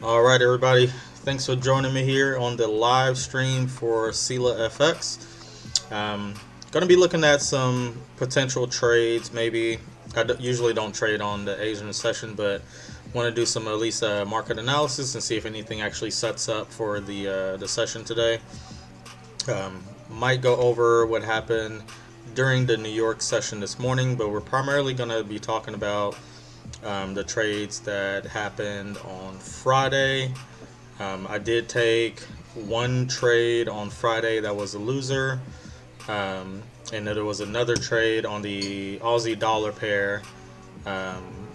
All right, everybody. Thanks for joining me here on the live stream for SyllaFX. Going to be looking at some potential trades. Maybe usually don't trade on the Asian session, but want to do some at least market analysis and see if anything actually sets up for the session today. Might go over what happened during the New York session this morning, but we're primarily going to be talking about the trades that happened on Friday. I did take one trade on Friday that was a loser, and then there was another trade on the Aussie dollar pair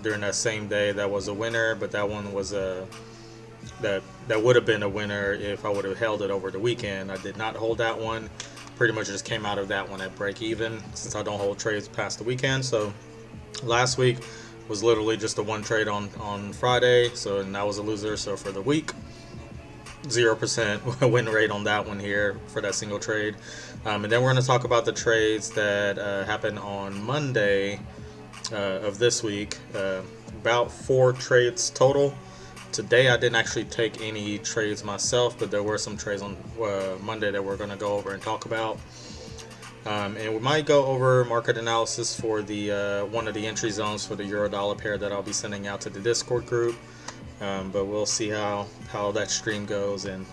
during that same day that was a winner, but that one was that would have been a winner if I would have held it over the weekend. I did not hold that one. Pretty much just came out of that one at break even since I don't hold trades past the weekend. So last week was literally just a one trade on Friday, and that was a loser. So for the week, 0% win rate on that one here for that single trade. And then we're going to talk about the trades that happened on Monday of this week. About 4 trades total. Today I didn't actually take any trades myself, but there were some trades on Monday that we're going to go over and talk about. And we might go over market analysis for the one of the entry zones for the euro dollar pair that I'll be sending out to the Discord group. But we'll see how that stream goes, and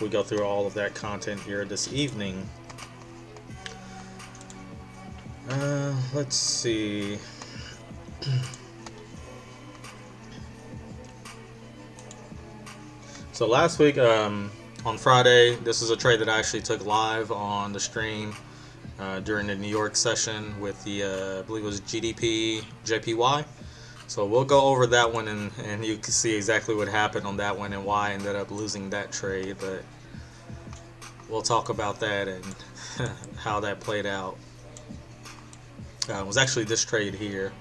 we go through all of that content here this evening. Let's see. So last week on Friday, this is a trade that I actually took live on the stream during the New York session with the I believe it was GDP JPY. So we'll go over that one, and you can see exactly what happened on that one and why I ended up losing that trade. But we'll talk about that and how that played out. It was actually this trade here.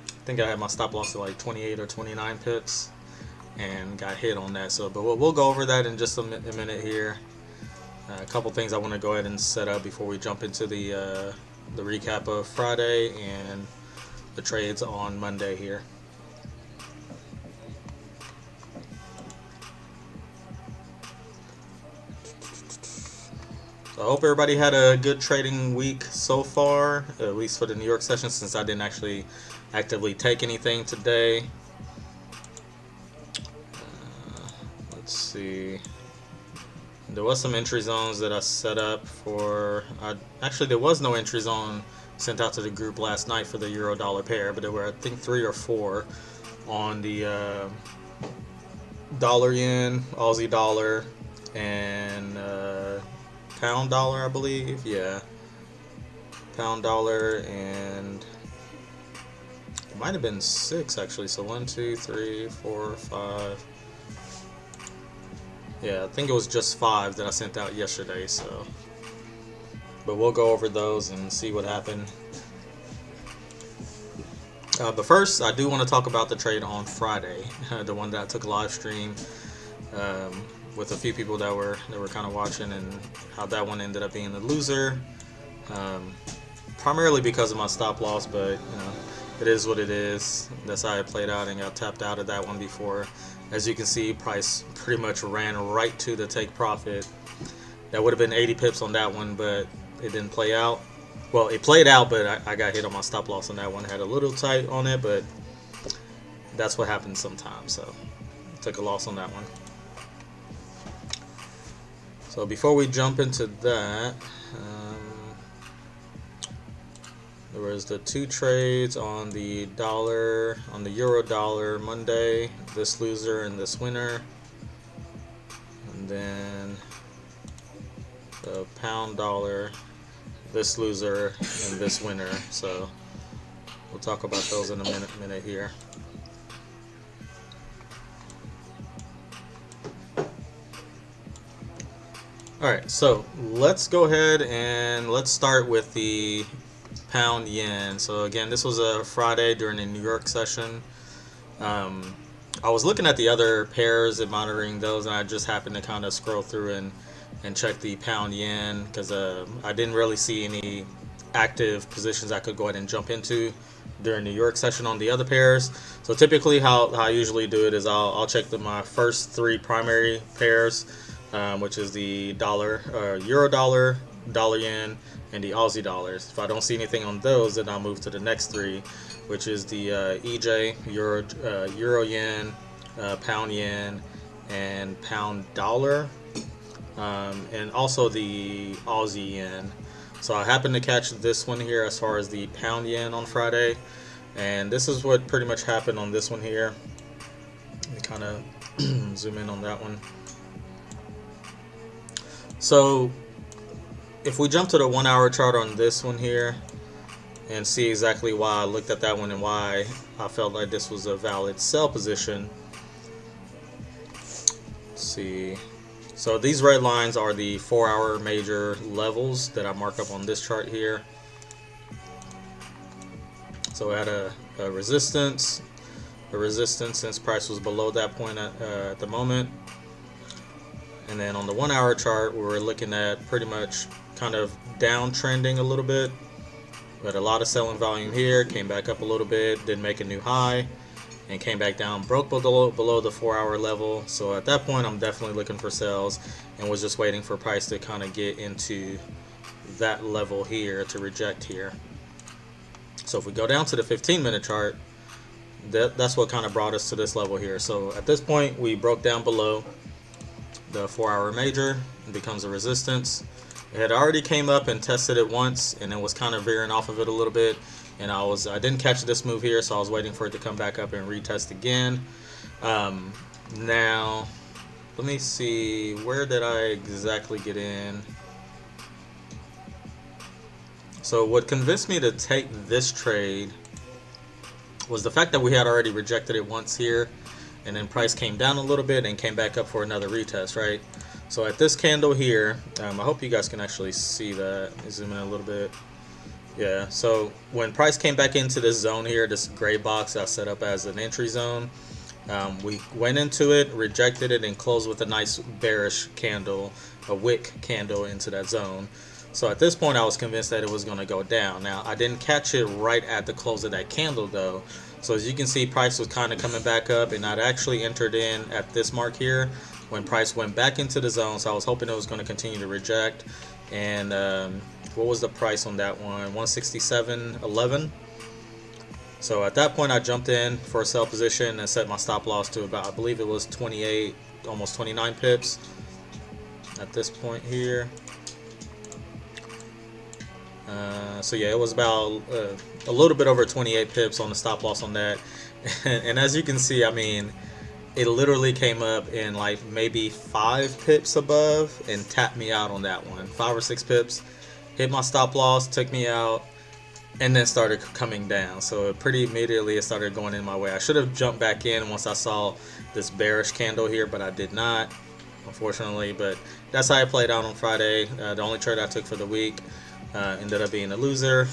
I think I had my stop loss at like 28 or 29 pips and got hit on that. So, but we'll go over that in just a minute here. A couple things I want to go ahead and set up before we jump into the recap of Friday and the trades on Monday here. So I hope everybody had a good trading week so far, at least for the New York session, since I didn't actually actively take anything today. Let's see. There was some entry zones that I set up for. Actually, there was no entry zone sent out to the group last night for the euro dollar pair, but there were, I think, 3 or 4 on the dollar yen, Aussie dollar, and pound dollar, I believe. Yeah, pound dollar, and it might have been 6 actually. So 1, 2, 3, 4, 5. Yeah, I think it was just 5 that I sent out yesterday, so. But we'll go over those and see what happened. But first, I do want to talk about the trade on Friday, the one that I took live stream with a few people that were kind of watching, and how that one ended up being the loser. Primarily because of my stop loss, but you know, it is what it is. That's how it played out, and got tapped out of that one before. As you can see, price pretty much ran right to the take profit. That would have been 80 pips on that one, but it didn't play out. Well, it played out, but I got hit on my stop loss on that one. Had a little tight on it, but that's what happens sometimes. So took a loss on that one. So before we jump into that, there was the 2 trades on the dollar, on the euro dollar Monday, this loser and this winner, and then the pound dollar, this loser and this winner. So we'll talk about those in a minute here. Alright, so let's go ahead and let's start with the pound yen. So again, this was a Friday during the New York session. I was looking at the other pairs and monitoring those, and I just happened to kind of scroll through and check the pound yen because I didn't really see any active positions I could go ahead and jump into during New York session on the other pairs. So typically how I usually do it is I'll check my first three primary pairs, which is the euro dollar, dollar yen, and the Aussie dollars. If I don't see anything on those, then I'll move to the next three, which is the EJ, euro yen, pound yen, and pound dollar, and also the Aussie yen. So I happened to catch this one here as far as the pound yen on Friday, and this is what pretty much happened on this one here. Let me kind of zoom in on that one. So if we jump to the 1 hour chart on this one here and see exactly why I looked at that one and why I felt like this was a valid sell position. Let's see. So these red lines are the 4 hour major levels that I mark up on this chart here. So at a resistance since price was below that point at the moment. And then on the 1 hour chart, we were looking at pretty much kind of downtrending a little bit. We had a lot of selling volume here, came back up a little bit, didn't make a new high, and came back down, broke below the 4 hour level. So at that point, I'm definitely looking for sales and was just waiting for price to kind of get into that level here to reject here. So if we go down to the 15-minute chart, that's what kind of brought us to this level here. So at this point, we broke down below the 4 hour major. It becomes a resistance. It had already came up and tested it once, and it was kind of veering off of it a little bit. And I didn't catch this move here, so I was waiting for it to come back up and retest again. Now, let me see, where did I exactly get in? So what convinced me to take this trade was the fact that we had already rejected it once here, and then price came down a little bit and came back up for another retest, right? So at this candle here, I hope you guys can actually see that. Let me zoom in a little bit. Yeah, so when price came back into this zone here, this gray box I set up as an entry zone, we went into it, rejected it, and closed with a nice bearish candle, a wick candle into that zone. So at this point, I was convinced that it was going to go down. Now, I didn't catch it right at the close of that candle, though. So as you can see, price was kind of coming back up, and I'd actually entered in at this mark here when price went back into the zone. So I was hoping it was going to continue to reject. And what was the price on that one? 167.11. So at that point, I jumped in for a sell position and set my stop loss to about, I believe it was 28, almost 29 pips at this point here. So yeah, it was about a little bit over 28 pips on the stop loss on that. And as you can see, I mean, it literally came up in like maybe 5 pips above and tapped me out on that one. 5 or 6 pips, hit my stop loss, took me out, and then started coming down. So pretty immediately it started going in my way. I should have jumped back in once I saw this bearish candle here, but I did not, unfortunately. But that's how I played out on Friday. The only trade I took for the week ended up being a loser.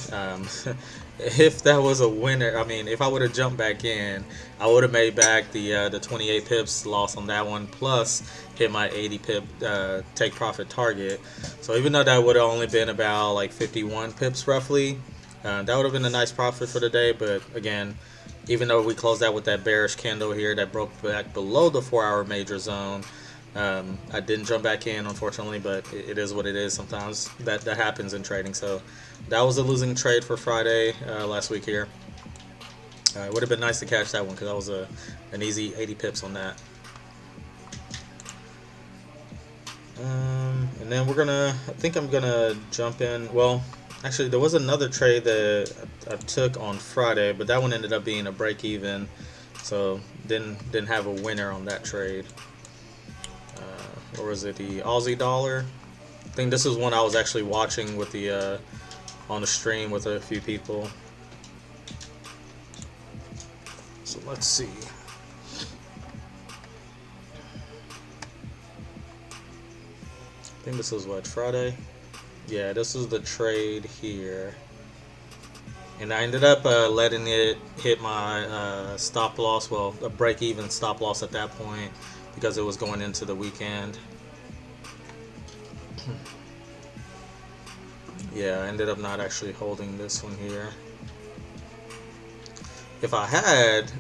If that was a winner, I mean, if I would have jumped back in, I would have made back the 28 pips loss on that one, plus hit my 80 pip take profit target. So even though that would have only been about like 51 pips roughly, that would have been a nice profit for the day. But again, even though we closed out with that bearish candle here that broke back below the 4 hour major zone, I didn't jump back in, unfortunately, but it is what it is. Sometimes that happens in trading. So that was a losing trade for Friday last week here. It would have been nice to catch that one because that was an easy 80 pips on that. And then I think I'm gonna jump in. Well, actually, there was another trade that I took on Friday, but that one ended up being a break even, so didn't have a winner on that trade. Or was it the Aussie dollar? I think this is one I was actually watching with the on the stream with a few people. So let's see. I think this was what, Friday? Yeah, this is the trade here. And I ended up letting it hit my stop loss, well, a break-even stop loss at that point, because it was going into the weekend. Yeah, I ended up not actually holding this one here. If I had,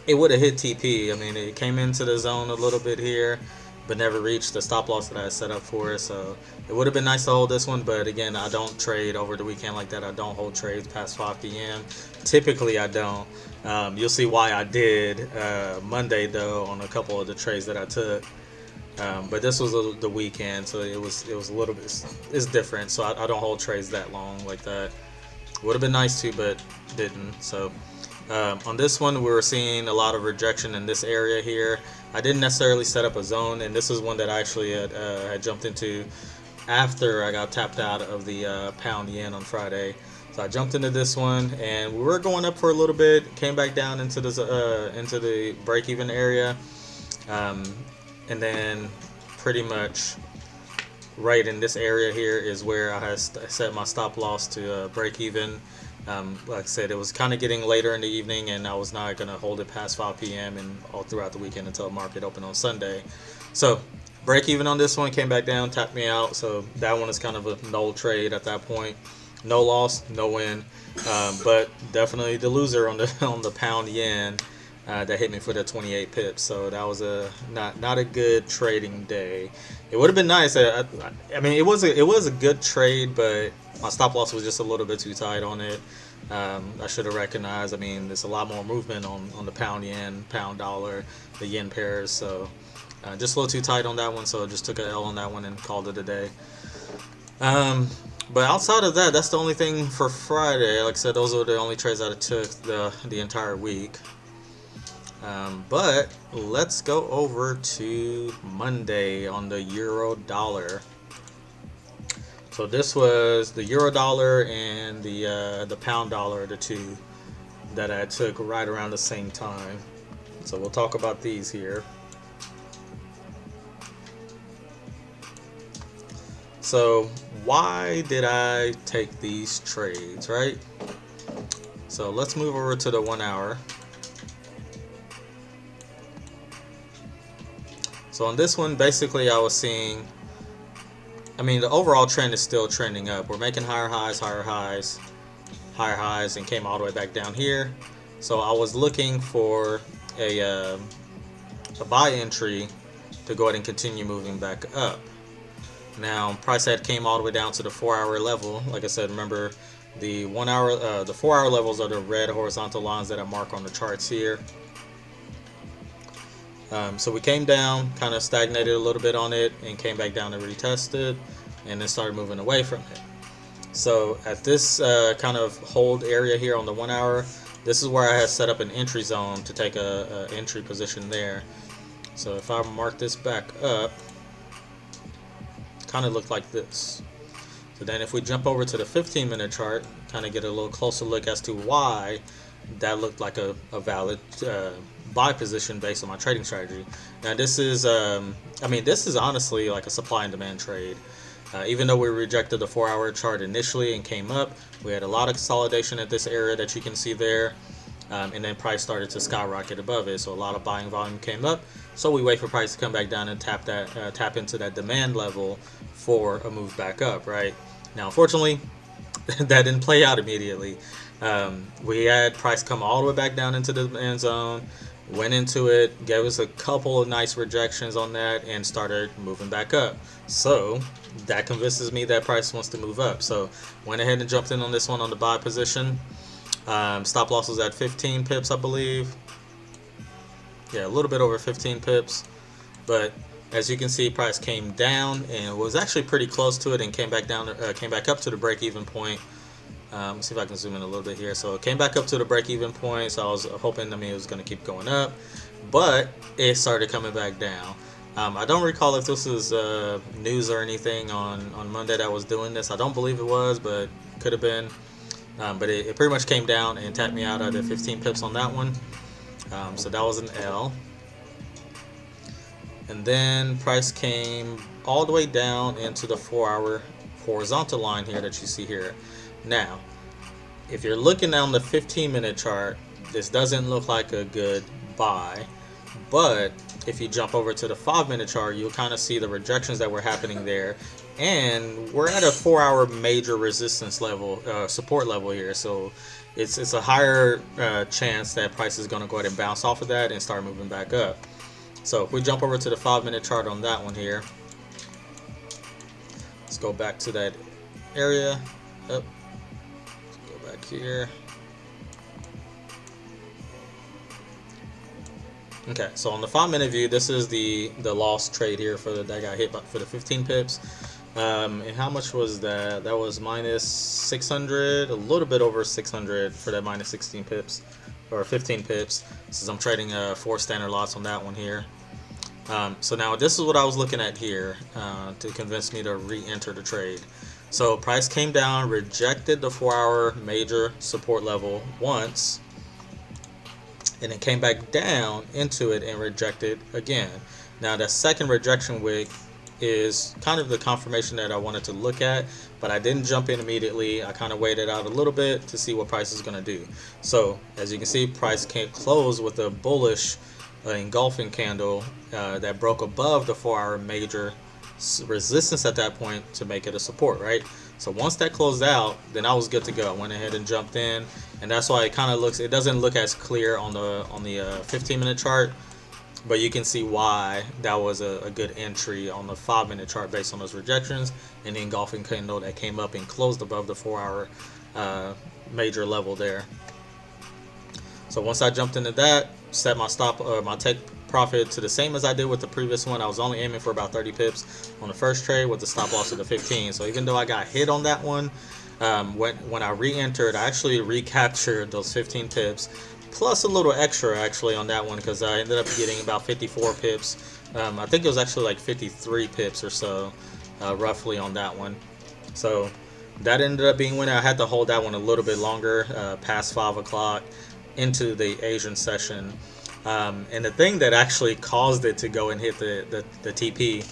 it would have hit TP. I mean, it came into the zone a little bit here, but never reached the stop loss that I had set up for it. So it would have been nice to hold this one, but again, I don't trade over the weekend like that. I don't hold trades past 5 p.m. Typically, I don't. You'll see why I did Monday though on a couple of the trades that I took. But this was the weekend, so it was a little bit, it's different. So I don't hold trades that long like that. Would have been nice to, but didn't. So on this one, we were seeing a lot of rejection in this area here. I didn't necessarily set up a zone, and this is one that I actually had jumped into after I got tapped out of the pound yen on Friday. So I jumped into this one, and we were going up for a little bit, came back down into the break-even area, and then pretty much right in this area here is where I had set my stop loss to break even. Like I said, it was kind of getting later in the evening, and I was not going to hold it past 5 p.m. and all throughout the weekend until market opened on Sunday. So break even on this one, came back down, tapped me out. So that one is kind of a null trade at that point. No loss, no win, but definitely the loser on the pound yen. That hit me for the 28 pips, so that was not a good trading day. It would have been nice. I mean, it was a good trade, but my stop loss was just a little bit too tight on it. I should have recognized. I mean, there's a lot more movement on the pound yen, pound dollar, the yen pairs, so just a little too tight on that one. So I just took an L on that one and called it a day. But outside of that, that's the only thing for Friday. Like I said, those were the only trades that I took the entire week. But let's go over to Monday on the euro dollar. So this was the euro dollar and the pound dollar, the two that I took right around the same time. So we'll talk about these here. So why did I take these trades, right? So let's move over to the 1 hour. So on this one, basically I was seeing, I mean, the overall trend is still trending up. We're making higher highs, higher highs, higher highs, and came all the way back down here. So I was looking for a buy entry to go ahead and continue moving back up. Now, price had came all the way down to the 4 hour level. Like I said, remember the 1 hour, the 4 hour levels are the red horizontal lines that I mark on the charts here. So we came down, kind of stagnated a little bit on it, and came back down and retested, and then started moving away from it. So at this kind of hold area here on the 1 hour, this is where I had set up an entry zone to take a entry position there. So if I mark this back up, kind of looked like this. So then if we jump over to the 15-minute chart, kind of get a little closer look as to why that looked like a valid buy position based on my trading strategy. Now this is, I mean, this is honestly like a supply and demand trade. Even though we rejected the 4 hour chart initially and came up, we had a lot of consolidation at this area that you can see there. And then price started to skyrocket above it, so a lot of buying volume came up. So we wait for price to come back down and tap into that demand level for a move back up, right? Now, unfortunately, that didn't play out immediately. We had price come all the way back down into the demand zone, went into it, gave us a couple of nice rejections on that, and started moving back up. So that convinces me that price wants to move up. So went ahead and jumped in on this one on the buy position. Stop loss was at 15 pips, I believe. Yeah, a little bit over 15 pips. But as you can see, price came down and was actually pretty close to it, and came back down, came back up to the break-even point. Let's see if I can zoom in a little bit here. So it came back up to the break-even point. So I was hoping, I mean, it was going to keep going up, but it started coming back down. I don't recall if this was news or anything on Monday that was doing this. I don't believe it was, but could have been. But it pretty much came down and tapped me out at the 15 pips on that one. So that was an L. And then price came all the way down into the 4 hour horizontal line here that you see here. Now, if you're looking down the 15-minute chart, this doesn't look like a good buy, But if you jump over to the 5-minute chart, you'll kind of see the rejections that were happening there, and we're at a 4-hour major resistance level, support level here. So it's a higher chance that price is going to go ahead and bounce off of that and start moving back up. So if we jump over to the 5-minute chart on that one here, let's go back to that area. Up, go back here. Okay, so on the 5-minute view, this is the loss trade here for that got hit for the 15 pips. And how much was that? That was minus 600, a little bit over 600 for that minus 16 pips or 15 pips. Since I'm trading 4 standard lots on that one here. So now this is what I was looking at here to convince me to re-enter the trade. So price came down, rejected the 4-hour major support level once, and it came back down into it and rejected again. Now that second rejection wick is kind of the confirmation that I wanted to look at, but I didn't jump in immediately. I kind of waited out a little bit to see what price is going to do. So as you can see, price can't close with a bullish engulfing candle that broke above the 4-hour major resistance at that point to make it a support, right? So once that closed out, then I was good to go. I went ahead and jumped in, and that's why it kind of looks, it doesn't look as clear on the 15-minute chart, but you can see why that was a good entry on the 5-minute chart based on those rejections and the engulfing candle that came up and closed above the 4-hour major level there. So once I jumped into that, set my my take profit to the same as I did with the previous one. I was only aiming for about 30 pips on the first trade with the stop loss of the 15. So even though I got hit on that one, when I re-entered, I actually recaptured those 15 pips plus a little extra actually on that one, because I ended up getting about 54 pips. I think it was actually like 53 pips or so roughly on that one. So that ended up being when I had to hold that one a little bit longer, past 5 o'clock into the Asian session. And the thing that actually caused it to go and hit the TP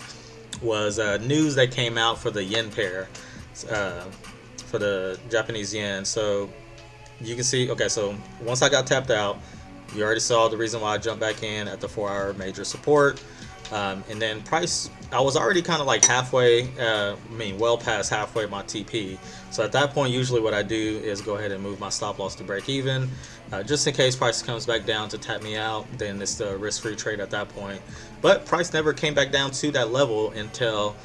was news that came out for the yen pair, for the Japanese yen. So you can see, okay, so once I got tapped out, you already saw the reason why I jumped back in at the 4-hour major support. And then price, I was already kind of like halfway, well past halfway my TP. So at that point, usually what I do is go ahead and move my stop loss to break even. Just in case price comes back down to tap me out, then it's the risk-free trade at that point. But price never came back down to that level until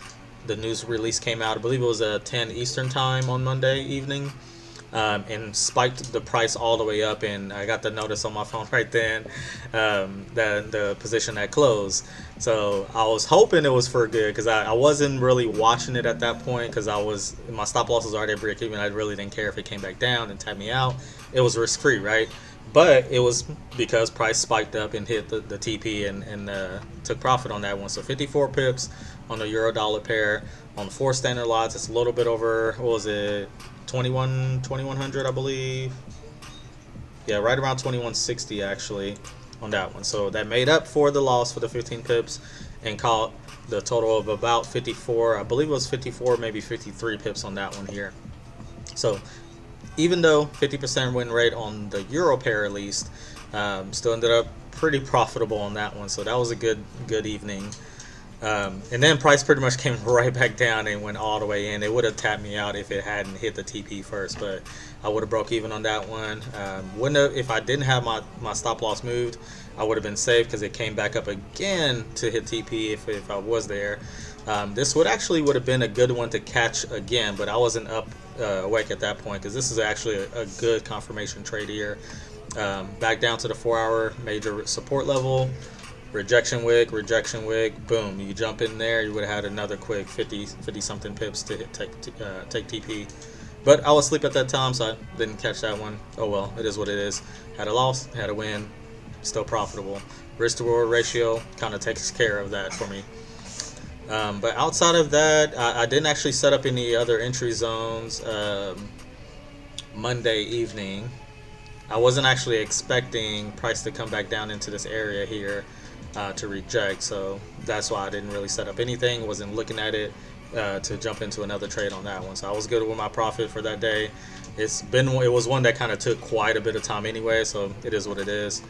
the news release came out. I believe it was 10 Eastern time on Monday evening. And spiked the price all the way up, and I got the notice on my phone right then that the position had closed. So I was hoping it was for good, because I wasn't really watching it at that point, because my stop loss was already break even. I really didn't care if it came back down and tapped me out. It was risk free, right? But it was because price spiked up and hit the TP and took profit on that one. So 54 pips on the euro dollar pair on 4 standard lots. It's a little bit over, what was it, 2100 I believe. Yeah, right around 2160 actually on that one. So that made up for the loss for the 15 pips and caught the total of about 54. I believe it was 54, maybe 53 pips on that one here. So even though 50% win rate on the euro pair at least, still ended up pretty profitable on that one. So that was a good evening. And then price pretty much came right back down and went all the way in. It would have tapped me out if it hadn't hit the TP first, but I would have broke even on that one. Wouldn't have, if I didn't have my stop loss moved, I would have been safe, because it came back up again to hit TP if I was there. This would have been a good one to catch again, but I wasn't awake at that point, because this is actually a good confirmation trade here. Back down to the 4-hour major support level. Rejection wick, boom. You jump in there, you would have had another quick 50 something pips to take TP. But I was asleep at that time, so I didn't catch that one. Oh well, it is what it is. Had a loss, had a win, still profitable. Risk to reward ratio kind of takes care of that for me. But outside of that, I didn't actually set up any other entry zones Monday evening. I wasn't actually expecting price to come back down into this area here to reject, so that's why I didn't really set up anything. Wasn't looking at it to jump into another trade on that one. So I was good with my profit for that day. It was one that kind of took quite a bit of time anyway, so it is what it is.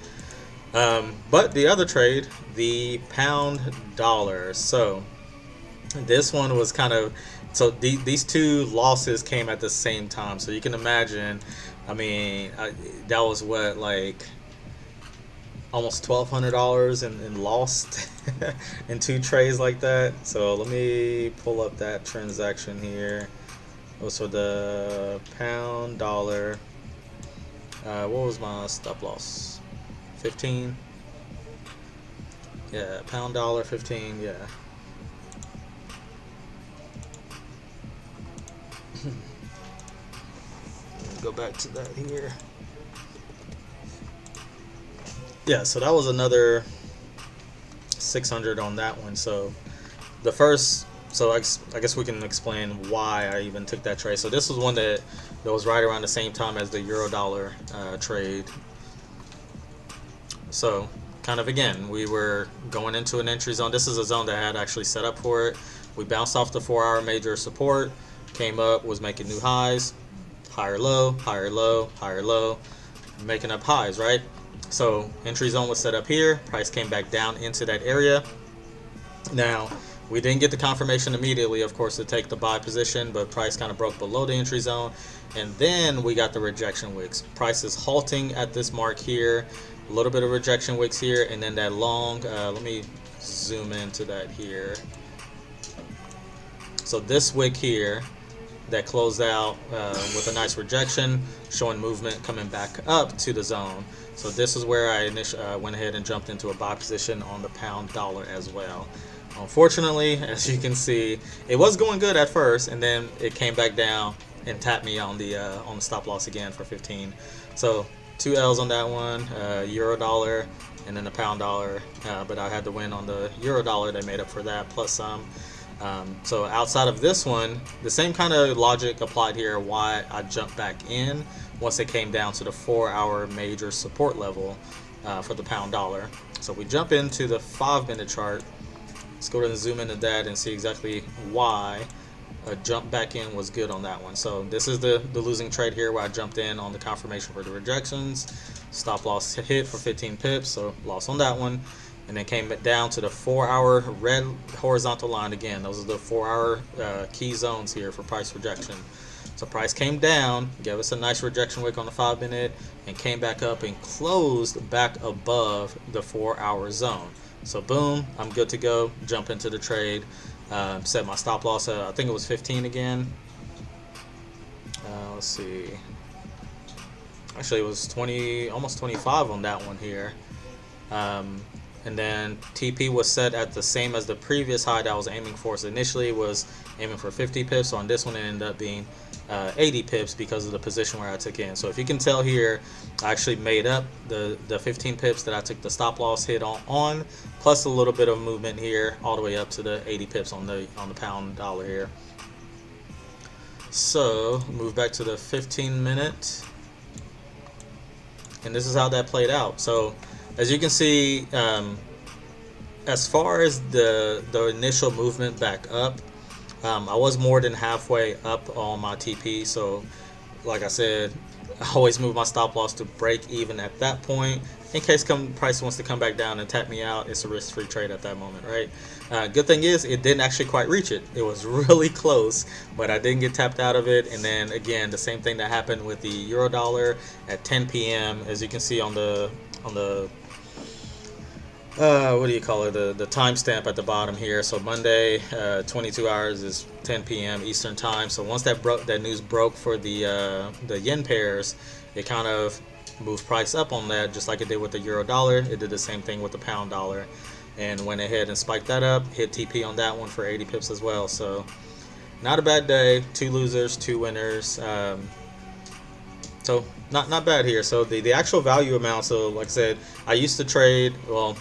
But the other trade, the pound dollar. So this one was kind of, so these two losses came at the same time. So you can imagine, I mean, that was what, like almost $1,200 in lost in two trades like that. So let me pull up that transaction here. So the pound dollar. What was my stop loss? 15. Yeah, pound dollar 15. Yeah. Go back to that here. Yeah, so that was another 600 on that one. So the first, so I guess we can explain why I even took that trade. So this was one that was right around the same time as the euro dollar trade. So kind of, again, we were going into an entry zone. This is a zone that I had actually set up for it. We bounced off the 4-hour major support, came up, was making new highs, higher low, higher low, higher low, making up highs, right? So entry zone was set up here. Price came back down into that area. Now, we didn't get the confirmation immediately, of course, to take the buy position, but price kind of broke below the entry zone. And then we got the rejection wicks. Price is halting at this mark here. A little bit of rejection wicks here, and then that long, let me zoom into that here. So this wick here that closed out with a nice rejection, showing movement coming back up to the zone. So this is where I went ahead and jumped into a buy position on the pound dollar as well. Unfortunately, as you can see, it was going good at first, and then it came back down and tapped me on the stop loss again for 15. So 2 L's on that one, euro dollar, and then the pound dollar. But I had to win on the euro dollar. They made up for that plus some. So outside of this one, the same kind of logic applied here. Why I jumped back in once it came down to the 4-hour major support level for the pound dollar. So we jump into the 5-minute chart. Let's go ahead and zoom into that and see exactly why a jump back in was good on that one. So this is the losing trade here where I jumped in on the confirmation for the rejections. Stop loss hit for 15 pips, so loss on that one. And then came down to the 4-hour red horizontal line again. Those are the 4-hour key zones here for price rejection. So price came down, gave us a nice rejection wick on the 5-minute, and came back up and closed back above the 4-hour zone. So boom, I'm good to go. Jump into the trade. Set my stop loss at, I think it was 15 again. Let's see. Actually, it was 20, almost 25 on that one here. And then TP was set at the same as the previous high that I was aiming for. So initially it was aiming for 50 pips. So on this one it ended up being 80 pips because of the position where I took in. So if you can tell here, I actually made up the 15 pips that I took the stop loss hit on, plus a little bit of movement here all the way up to the 80 pips on the pound dollar here. So move back to the 15-minute, and this is how that played out. So as you can see, as far as the initial movement back up, I was more than halfway up on my TP. So like I said, I always move my stop loss to break even at that point. In case price wants to come back down and tap me out, it's a risk-free trade at that moment, right? Good thing is it didn't actually quite reach it. It was really close, but I didn't get tapped out of it. And then again, the same thing that happened with the euro dollar at 10 p.m. As you can see on the what do you call it, the timestamp at the bottom here. So Monday, 22 hours is 10 p.m. Eastern time. So once that news broke for the yen pairs, it kind of moved price up on that, just like it did with the euro dollar. It did the same thing with the pound dollar, and went ahead and spiked that up, hit TP on that one for 80 pips as well. So not a bad day. 2 losers, 2 winners. So not bad here. So the actual value amount, so like I said, I used to trade, well,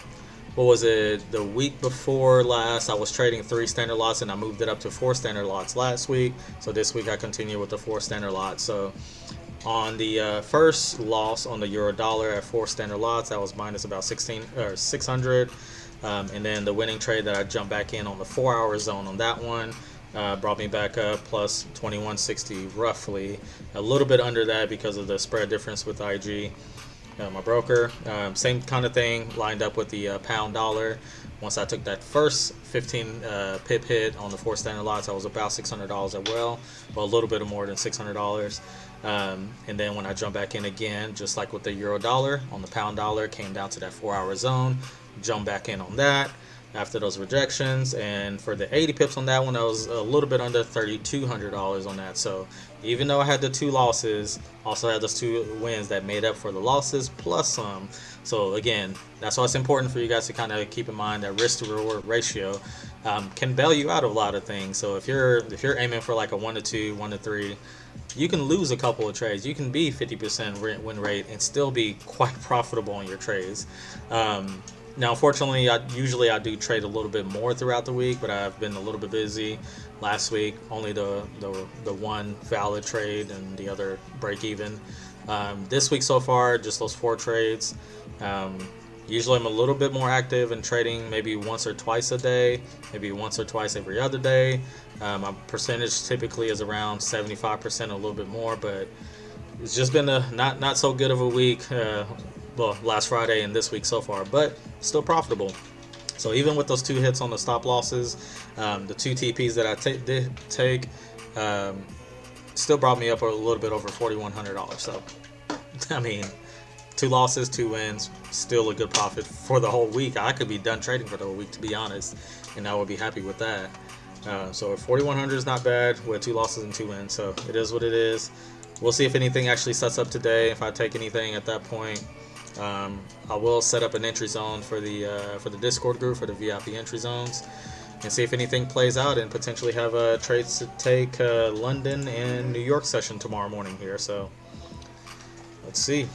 what was it, the week before last, I was trading 3 standard lots, and I moved it up to 4 standard lots last week. So this week I continue with the 4 standard lots. So on the first loss on the euro dollar at 4 standard lots, that was minus about 600. And then the winning trade that I jumped back in on the 4-hour zone on that one brought me back up plus 2160 roughly, a little bit under that because of the spread difference with IG. my broker. Same kind of thing lined up with the pound dollar. Once I took that first 15 pip hit on the 4 standard lots, I was about $600 as well a little bit more than $600. And then when I jumped back in again, just like with the euro dollar, on the pound dollar, came down to that 4-hour zone, jumped back in on that after those rejections. And for the 80 pips on that one, I was a little bit under $3,200 on that. So even though I had the 2 losses, also had those 2 wins that made up for the losses plus some. So again, that's why it's important for you guys to kind of keep in mind that risk to reward ratio can bail you out of a lot of things. So if you're aiming for like a 1 to 2, 1 to 3, you can lose a couple of trades. You can be 50% win rate and still be quite profitable on your trades. Now, unfortunately, I do trade a little bit more throughout the week, but I've been a little bit busy. Last week, only the one valid trade and the other break even. This week so far, just those 4 trades. Usually I'm a little bit more active in trading, maybe once or twice a day, maybe once or twice every other day. My percentage typically is around 75%, a little bit more, but it's just been a not so good of a week. Well, last Friday and this week so far, but still profitable. So even with those 2 hits on the stop losses, the 2 TPs that I did take, still brought me up a little bit over $4,100. So, I mean, 2 losses, 2 wins, still a good profit for the whole week. I could be done trading for the whole week, to be honest, and I would be happy with that. So 4,100 is not bad with 2 losses and 2 wins. So it is what it is. We'll see if anything actually sets up today. If I take anything at that point, I will set up an entry zone for the Discord group for the VIP entry zones, and see if anything plays out, and potentially have trades to take London and New York session tomorrow morning here. So let's see.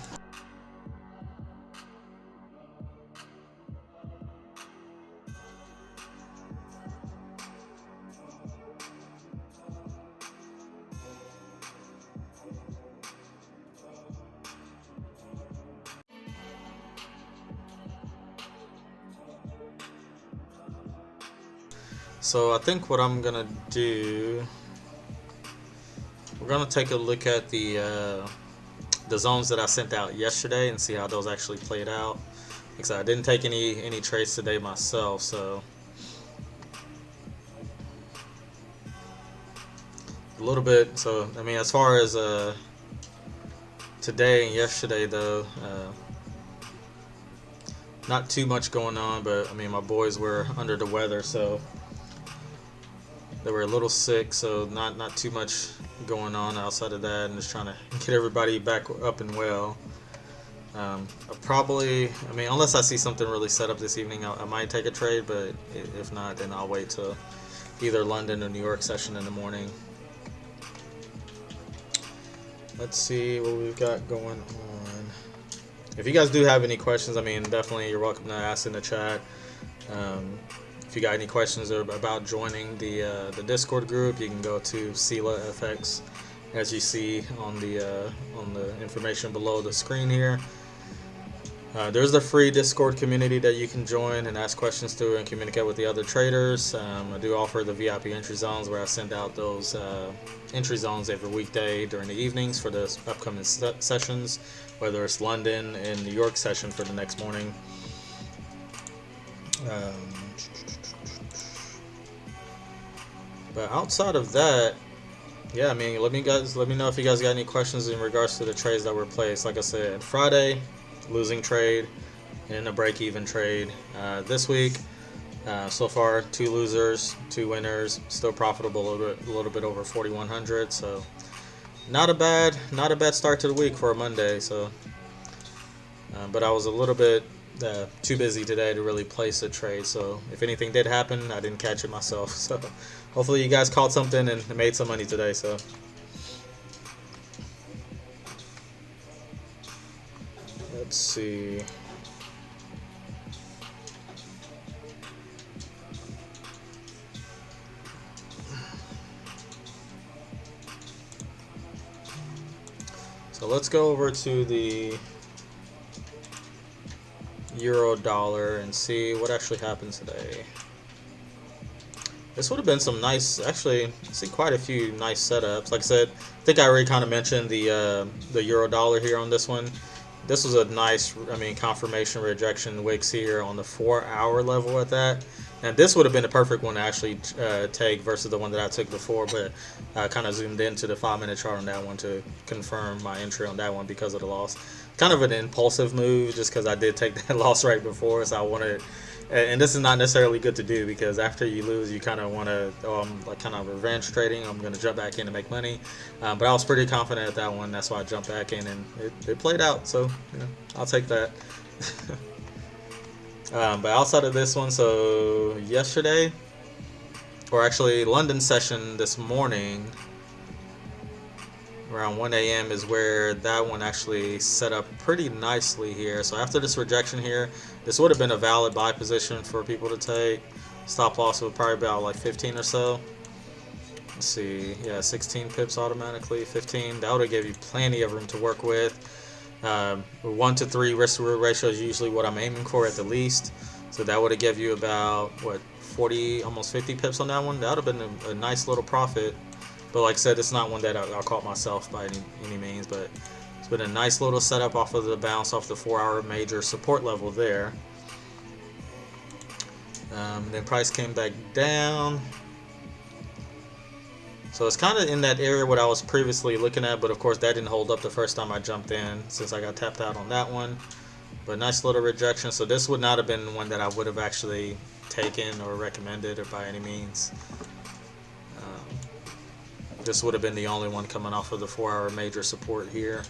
So I think what I'm gonna do, we're gonna take a look at the zones that I sent out yesterday and see how those actually played out. Like I said, I didn't take any trades today myself, so a little bit. So I mean, as far as today and yesterday though, not too much going on, but I mean, my boys were under the weather, so they were a little sick, so not too much going on outside of that, and just trying to get everybody back up and well. I mean, unless I see something really set up this evening, I might take a trade, but if not, then I'll wait till either London or New York session in the morning. Let's see what we've got going on. If you guys do have any questions, I mean, definitely you're welcome to ask in the chat. If you got any questions about joining the Discord group, you can go to SyllaFX, as you see on the information below the screen here. There's the free Discord community that you can join and ask questions to and communicate with the other traders. I do offer the VIP entry zones, where I send out those entry zones every weekday during the evenings for the upcoming sessions, whether it's London and New York session for the next morning. But outside of that, yeah, I mean, let me know if you guys got any questions in regards to the trades that were placed. Like I said, Friday, losing trade and a break-even trade. This week, so far, 2 losers, 2 winners, still profitable, a little bit over 4,100. So not a bad start to the week for a Monday. So, but I was a little bit too busy today to really place a trade. So if anything did happen, I didn't catch it myself. So hopefully you guys caught something and made some money today. So let's see. So let's go over to the euro dollar and see what actually happened today. This would have been some nice, actually, I see quite a few nice setups. Like I said, I think I already kind of mentioned the euro dollar here on this one. this was a nice, I mean, confirmation rejection wicks here on the 4-hour level at that. And this would have been a perfect one to actually take versus the one that I took before, but I kind of zoomed into the 5-minute chart on that one to confirm my entry on that one because of the loss. Kind of an impulsive move just because I did take that loss right before, so I wanted, and this is not necessarily good to do because after you lose, you kind of want to, like kind of revenge trading. I'm going to jump back in to make money, but I was pretty confident at that one. That's why I jumped back in, and it played out. So I'll take that. But outside of this one, so yesterday, or actually London session this morning, around 1 a.m. is where that one actually set up pretty nicely here. So after this rejection here, this would have been a valid buy position for people to take. Stop loss would probably be about like 15 or so. Let's see, yeah, 16 pips automatically, 15. That would have given you plenty of room to work with. 1 to 3 risk reward ratio is usually what I'm aiming for at the least. So that would have given you about what, 40, almost 50 pips on that one. That would have been a nice little profit. But like I said, it's not one that I caught myself by any means. But it's been a nice little setup off of the bounce off the 4-hour major support level there. Then price came back down. So it's kind of in that area what I was previously looking at, but of course that didn't hold up the first time I jumped in since I got tapped out on that one. But nice little rejection. So this would not have been one that I would have actually taken or recommended or by any means. This would have been the only one coming off of the 4-hour major support here.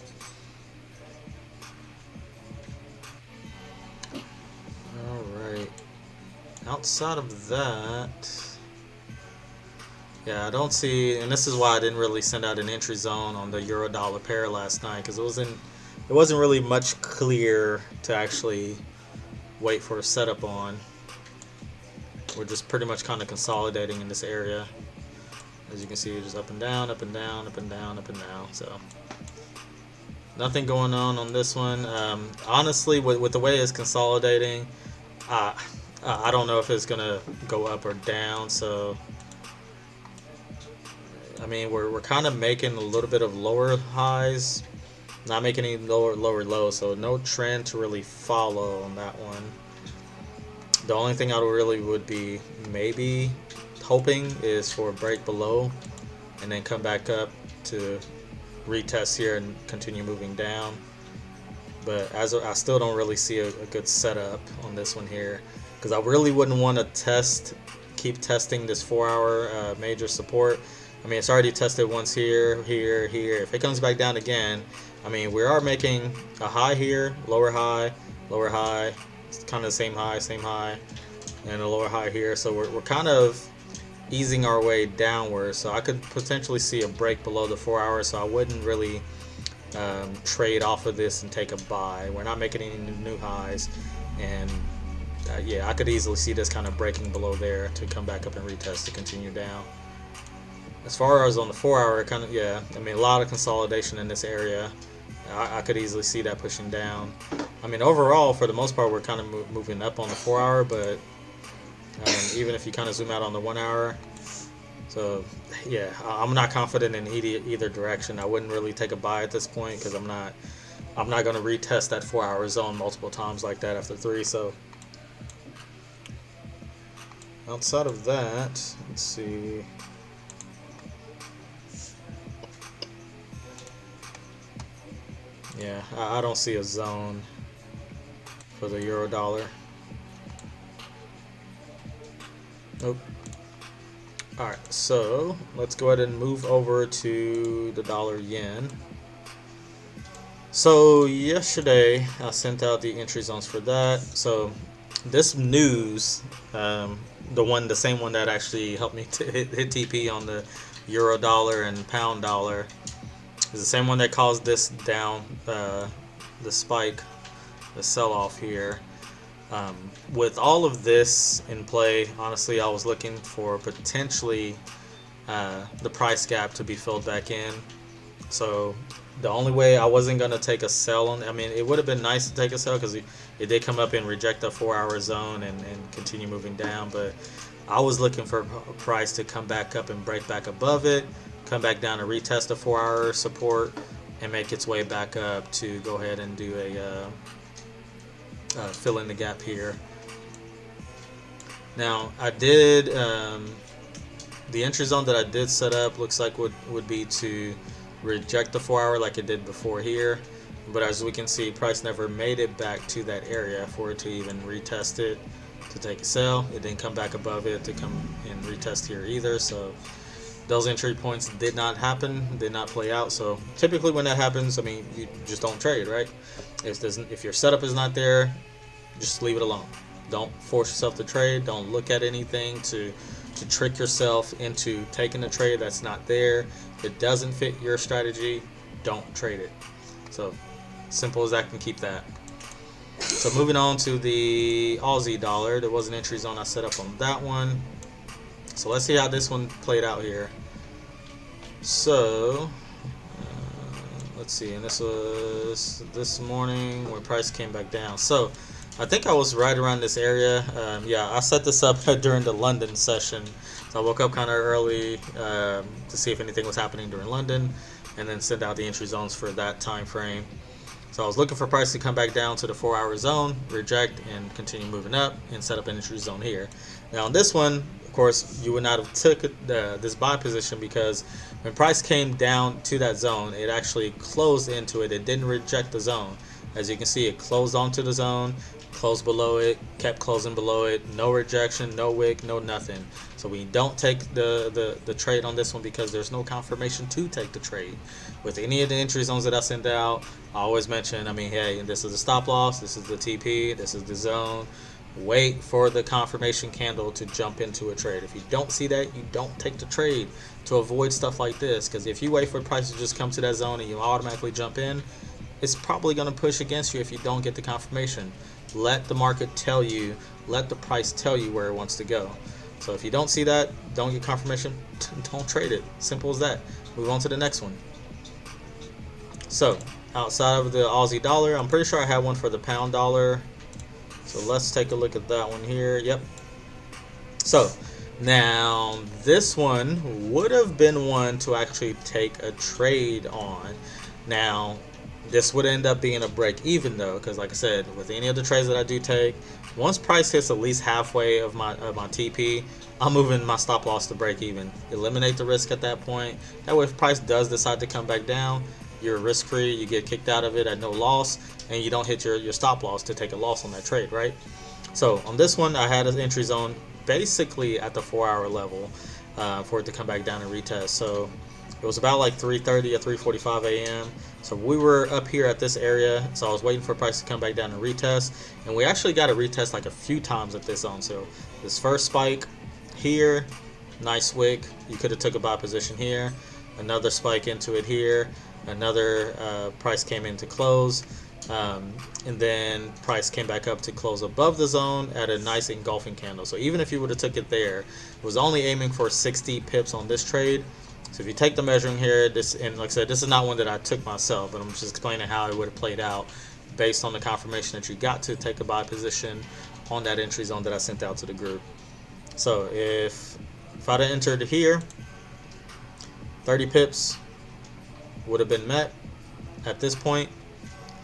Alright. Outside of that, yeah, I don't see, and this is why I didn't really send out an entry zone on the euro dollar pair last night, because it wasn't really much clear to actually wait for a setup on. We're just pretty much kind of consolidating in this area. As you can see, just up and down, up and down, up and down, up and down. So nothing going on this one. Honestly, with the way it's consolidating, I don't know if it's gonna go up or down. So I mean, we're kind of making a little bit of lower highs, not making any lower lows. So no trend to really follow on that one. The only thing I really would be maybe hoping is for a break below and then come back up to retest here and continue moving down. But I still don't really see a good setup on this one here, because I really wouldn't want to keep testing this 4-hour major support. I mean, it's already tested once here, here, here. If it comes back down again, I mean, we are making a high here, lower high, it's kind of the same high, and a lower high here. So we're kind of easing our way downward. So I could potentially see a break below the 4 hours. So I wouldn't really trade off of this and take a buy. We're not making any new highs, and yeah, I could easily see this kind of breaking below there to come back up and retest to continue down. As far as on the 4 hour, kind of, yeah, I mean, a lot of consolidation in this area. I could easily see that pushing down. I mean, overall, for the most part, we're kind of moving up on the 4 hour, but even if you kind of zoom out on the 1 hour. So yeah, I'm not confident in either direction. I wouldn't really take a buy at this point because I'm not going to retest that 4-hour zone multiple times like that after 3. So outside of that, let's see. Yeah, I don't see a zone for the euro dollar. Nope. Alright, so let's go ahead and move over to the dollar yen. So yesterday I sent out the entry zones for that. So this news, the same one that actually helped me to hit TP on the euro dollar and pound dollar, is the same one that caused this down, the spike, the sell-off here. With all of this in play, honestly, I was looking for potentially the price gap to be filled back in. So the only way I wasn't going to take a sell on, I mean, it would have been nice to take a sell because it did come up and reject the 4-hour zone and continue moving down. But I was looking for a price to come back up and break back above it, come back down and retest the 4-hour support, and make its way back up to go ahead and do a fill in the gap here. Now I did the entry zone that I did set up looks like would be to reject the 4 hour like it did before here, but as we can see, price never made it back to that area for it to even retest it to take a sell. It didn't come back above it to come and retest here either, so those entry points did not happen, did not play out. So typically when that happens, I mean, you just don't trade, right? If your setup is not there, just leave it alone. Don't force yourself to trade. Don't look at anything to trick yourself into taking a trade that's not there. If it doesn't fit your strategy, don't trade it. So simple as that can keep that. So moving on to the Aussie dollar, there was an entry zone I set up on that one. So let's see how this one played out here. So let's see, and this was this morning where price came back down. So I think I was right around this area. Yeah, I set this up during the London session. So I woke up kind of early to see if anything was happening during London, and then send out the entry zones for that time frame. So I was looking for price to come back down to the 4 hour zone, reject, and continue moving up, and set up an entry zone here. Now on this one, of course, you would not have took this buy position, because when price came down to that zone, it actually closed into it. It didn't reject the zone. As you can see, it closed onto the zone, closed below it, kept closing below it, no rejection, no wick, no nothing. So we don't take the trade on this one because there's no confirmation to take the trade. With any of the entry zones that I send out, I always mention, I mean, hey, this is the stop loss, this is the TP, this is the zone. Wait for the confirmation candle to jump into a trade. If you don't see that, you don't take the trade, to avoid stuff like this. Because if you wait for the price to just come to that zone and you automatically jump in, it's probably going to push against you if you don't get the confirmation. Let the market tell you, let the price tell you where it wants to go. So if you don't see that, don't get confirmation, don't trade it. Simple as that. Move on to the next one. So outside of the Aussie dollar, I'm pretty sure I had one for the pound dollar. So let's take a look at that one here. Yep. So now this one would have been one to actually take a trade on. Now this would end up being a break even though, because like I said, with any of the trades that I do take, once price hits at least halfway of my TP, I'm moving my stop loss to break even. Eliminate the risk at that point. That way if price does decide to come back down, you're risk free, you get kicked out of it at no loss, and you don't hit your stop loss to take a loss on that trade, right? So on this one, I had an entry zone basically at the 4 hour level for it to come back down and retest. So it was about like 3:30 or 3:45 a.m. So we were up here at this area, so I was waiting for price to come back down and retest, and we actually got a retest like a few times at this zone. So this first spike here, nice wick, you could have took a buy position here, another spike into it here, another price came in to close, and then price came back up to close above the zone at a nice engulfing candle. So even if you would have took it there, it was only aiming for 60 pips on this trade. So if you take the measuring here, this, and like I said, this is not one that I took myself, but I'm just explaining how it would have played out based on the confirmation that you got to take a buy position on that entry zone that I sent out to the group. So if I'd have entered here, 30 pips would have been met at this point,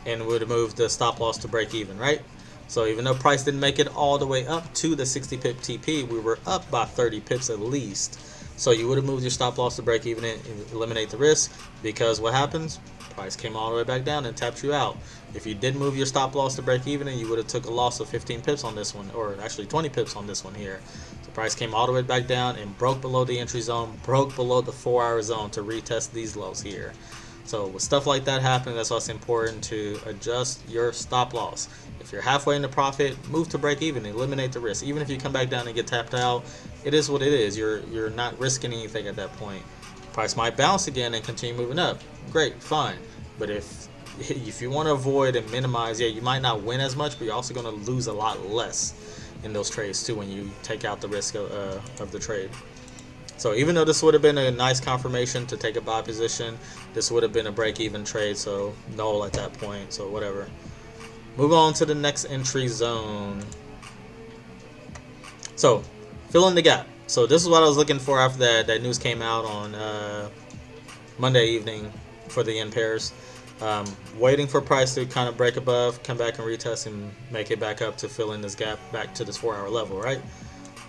and would have moved the stop loss to break even, right? So even though price didn't make it all the way up to the 60 pip TP, we were up by 30 pips at least. So you would have moved your stop loss to break even and eliminate the risk, because what happens? Price came all the way back down and tapped you out. If you did move your stop loss to break even, and you would have took a loss of 15 pips on this one, or actually 20 pips on this one here. So price came all the way back down and broke below the entry zone, broke below the 4 hour zone to retest these lows here. So with stuff like that happening, that's why it's important to adjust your stop loss. If you're halfway in the profit, move to break even, eliminate the risk. Even if you come back down and get tapped out, it is what it is. You're not risking anything at that point. Price might bounce again and continue moving up. Great, fine. But if you want to avoid and minimize, yeah, you might not win as much, but you're also going to lose a lot less in those trades too when you take out the risk of the trade. So even though this would have been a nice confirmation to take a buy position, this would have been a break-even trade, so null at that point, so whatever. Move on to the next entry zone. So, fill in the gap. So this is what I was looking for after that news came out on Monday evening. for the yen pairs. Waiting for price to kind of break above, come back and retest and make it back up to fill in this gap back to this 4-hour level, right?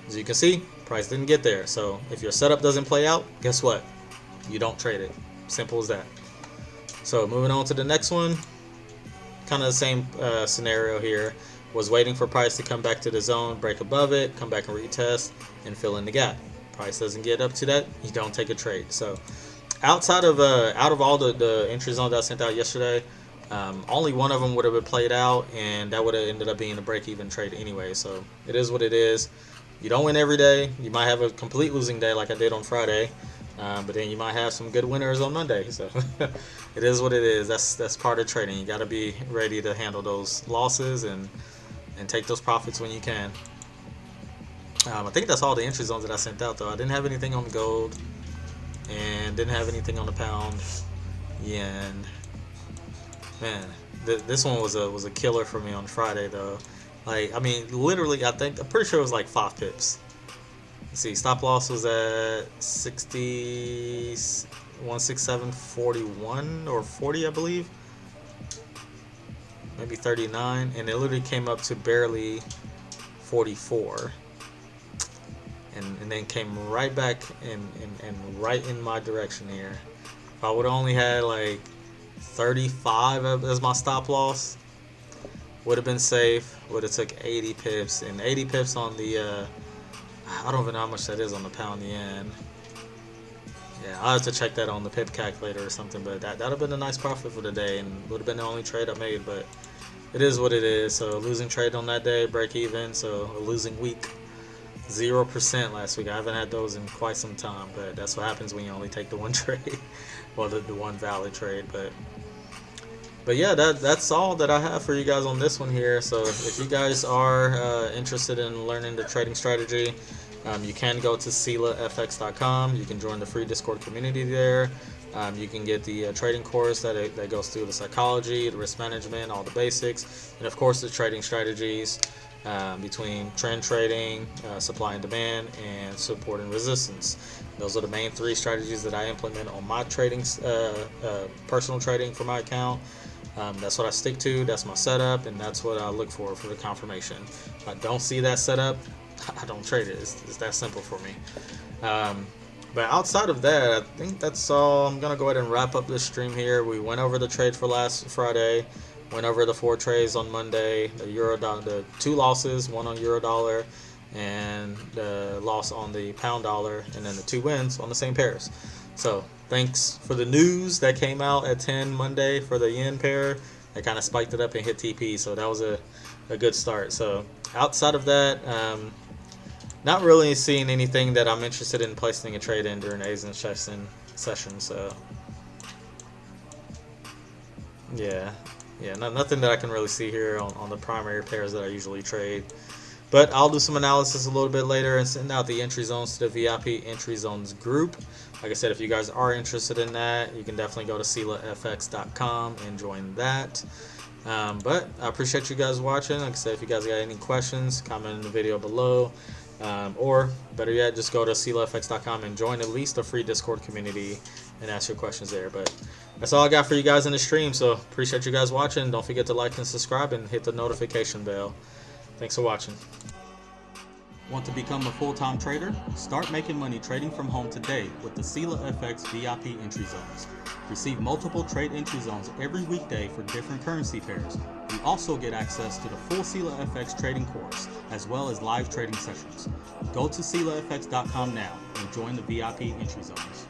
As you can see, price didn't get there. So if your setup doesn't play out, guess what? You don't trade it. Simple as that. So moving on to the next one, kind of the same scenario here. Was waiting for price to come back to the zone, break above it, come back and retest, and fill in the gap. Price doesn't get up to that, you don't take a trade. So outside of out of all the entry zones that I sent out yesterday, only one of them would have been played out, and that would have ended up being a break-even trade anyway. So it is what it is. You don't win every day. You might have a complete losing day like I did on Friday, but then you might have some good winners on Monday. So it is what it is. That's part of trading. You got to be ready to handle those losses and take those profits when you can. I think that's all the entry zones that I sent out, though. I didn't have anything on gold, and didn't have anything on the pound, yen. Man, this one was a killer for me on Friday, though. Like, I mean, literally, I'm pretty sure it was like 5 pips. Let's see, stop loss was at 167.41 or 40, I believe. Maybe 39, and it literally came up to barely 44, and then came right back and right in my direction here. If I would have only had like 35 as my stop loss, would have been safe. Would have took 80 pips, and 80 pips on the I don't even know how much that is on the pound yen. Yeah, I'll have to check that on the pip calculator or something, but that would have been a nice profit for the day, and would have been the only trade I made. But it is what it is. So losing trade on that day, break even. So a losing week, 0% last week. I haven't had those in quite some time, but that's what happens when you only take the one trade, well, the one valid trade. But yeah, that's all that I have for you guys on this one here. So if you guys are interested in learning the trading strategy, you can go to SyllaFX.com. You can join the free Discord community there. You can get the trading course that goes through the psychology, the risk management, all the basics, and of course the trading strategies between trend trading, supply and demand, and support and resistance. Those are the main 3 strategies that I implement on my trading, personal trading for my account. That's what I stick to. That's my setup, and that's what I look for the confirmation. If I don't see that setup, I don't trade it. It's that simple for me. But outside of that, I think that's all. I'm gonna go ahead and wrap up this stream here. We went over the trade for last Friday, went over the 4 trades on Monday, the euro dollar, the 2 losses, one on euro dollar, and the loss on the pound dollar, and then the 2 wins on the same pairs. So thanks for the news that came out at 10 Monday for the yen pair. That kind of spiked it up and hit TP, so that was a good start. So outside of that, not really seeing anything that I'm interested in placing a trade in during Asian session. So yeah, nothing that I can really see here on the primary pairs that I usually trade. But I'll do some analysis a little bit later and send out the entry zones to the VIP entry zones group. Like I said, if you guys are interested in that, you can definitely go to SyllaFX.com and join that. But I appreciate you guys watching. Like I said, if you guys got any questions, comment in the video below. Or better yet, just go to SyllaFX.com and join at least a free Discord community and ask your questions there. But that's all I got for you guys in the stream. So appreciate you guys watching. Don't forget to like and subscribe and hit the notification bell. Thanks for watching. Want to become a full-time trader? Start making money trading from home today with the SyllaFX VIP entry zones. Receive multiple trade entry zones every weekday for different currency pairs. You also get access to the full SyllaFX trading course, as well as live trading sessions. Go to SyllaFX.com now and join the VIP entry zones.